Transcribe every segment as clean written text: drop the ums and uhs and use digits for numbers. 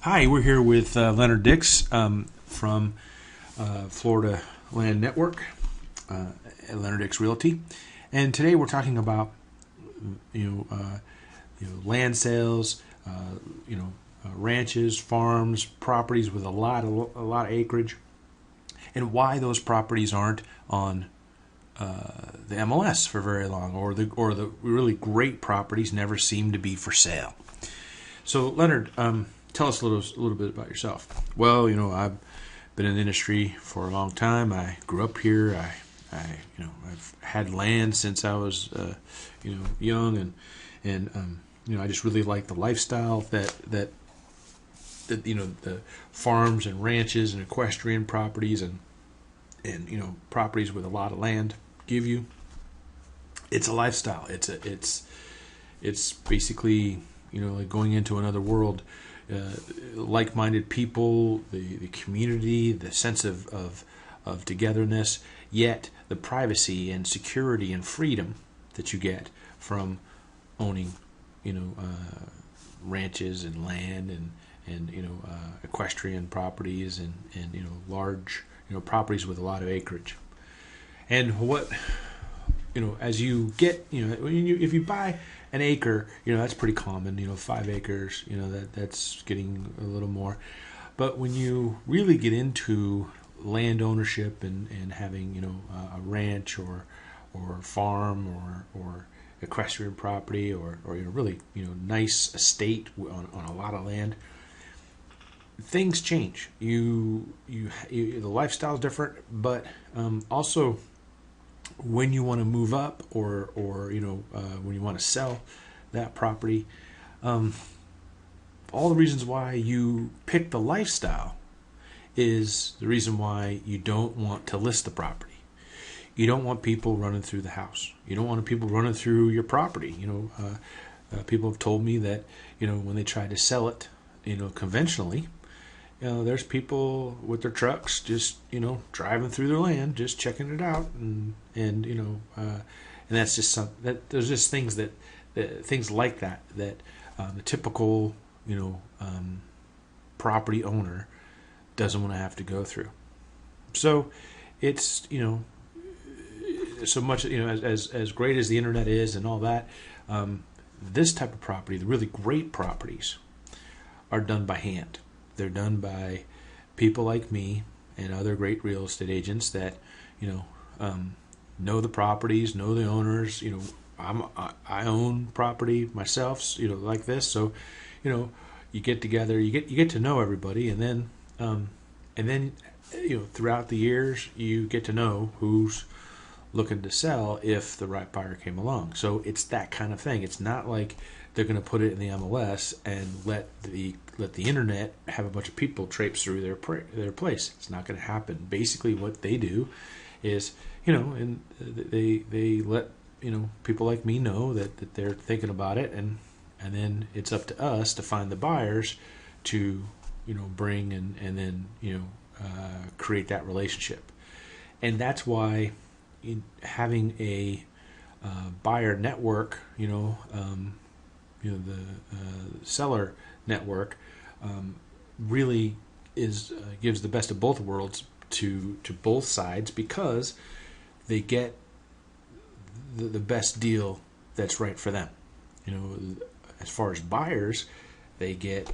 Hi, we're here with Leonard Dix from Florida Land Network, at Leonard Dix Realty, and today we're talking about land sales, ranches, farms, properties with a lot of acreage, and why those properties aren't on the MLS for very long, or the really great properties never seem to be for sale. So, Leonard, tell us a little bit about yourself. Well, I've been in the industry for a long time. I grew up here. I've had land since I was young, and I just really like the lifestyle that the farms and ranches and equestrian properties and properties with a lot of land give you. It's a lifestyle. It's basically like going into another world. Like-minded people, the community, the sense of togetherness, yet the privacy and security and freedom that you get from owning, ranches and land and equestrian properties and large properties with a lot of acreage. And what as you get if you buy an acre, that's pretty common. 5 acres, that's getting a little more. But when you really get into land ownership and having a ranch or farm or equestrian property or really nice estate on a lot of land, things change. The lifestyle's different, but also when you want to move up or when you want to sell that property, all the reasons why you pick the lifestyle is the reason why you don't want to list the property. You don't want people running through the house. You don't want people running through your property. People have told me that when they try to sell it conventionally, there's people with their trucks just driving through their land, just checking it out, and that's just there's just things things like that the typical property owner doesn't want to have to go through. So it's so much as great as the internet is and all that, this type of property, the really great properties, are done by hand. They're done by people like me and other great real estate agents that know the properties, know the owners. I own property myself, like this. So you get together, you get to know everybody, and then throughout the years you get to know who's looking to sell if the right buyer came along. So it's that kind of thing. It's not like they're going to put it in the MLS and let the internet have a bunch of people traipse through their place. It's not going to happen. Basically, what they do is, and they let people like me know that they're thinking about it, and then it's up to us to find the buyers to bring and then create that relationship. And that's why having a buyer network, the seller network, really gives the best of both worlds to both sides, because they get the best deal that's right for them. As far as buyers, they get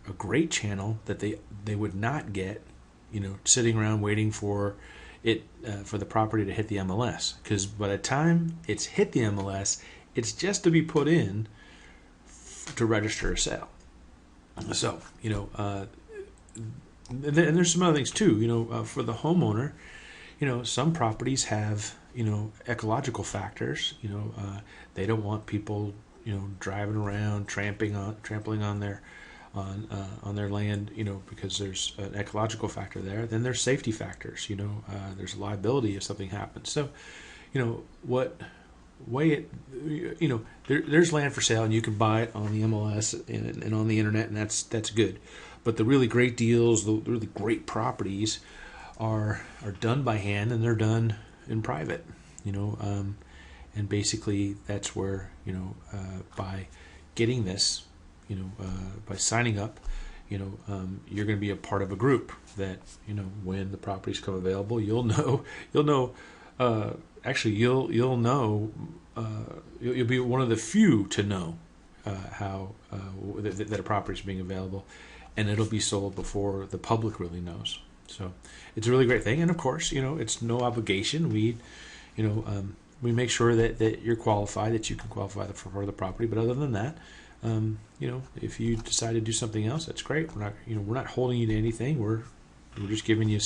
a great channel that they would not get sitting around waiting for it for the property to hit the MLS, because by the time it's hit the MLS, it's just to be put in to register a sale. So and there's some other things too. For the homeowner, some properties have ecological factors. They don't want people driving around trampling on their land, because there's an ecological factor there. Then there's safety factors. There's liability if something happens. So there's land for sale, and you can buy it on the MLS and on the internet, and that's good. But the really great deals, the really great properties, are done by hand, and they're done in private. And basically that's where by getting this, by signing up, you're going to be a part of a group that, when the properties come available, you'll know, actually you'll know, you'll be one of the few to know how that a property is being available, and it'll be sold before the public really knows. So it's a really great thing, and of course, it's no obligation. We make sure that you're qualified, that you can qualify for the property. But other than that, if you decide to do something else, that's great. We're not holding you to anything. We're just giving you,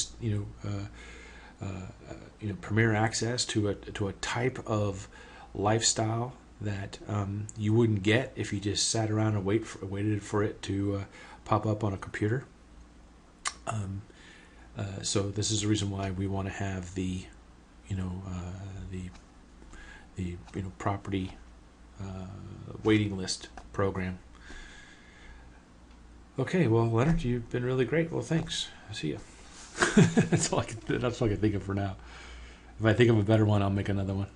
premier access to a type of lifestyle that you wouldn't get if you just sat around and waited for it to pop up on a computer. So this is the reason why we want to have the property waiting list program. Okay, well, Leonard, you've been really great. Well, thanks. See you. That's all I can think of for now. If I think of a better one, I'll make another one.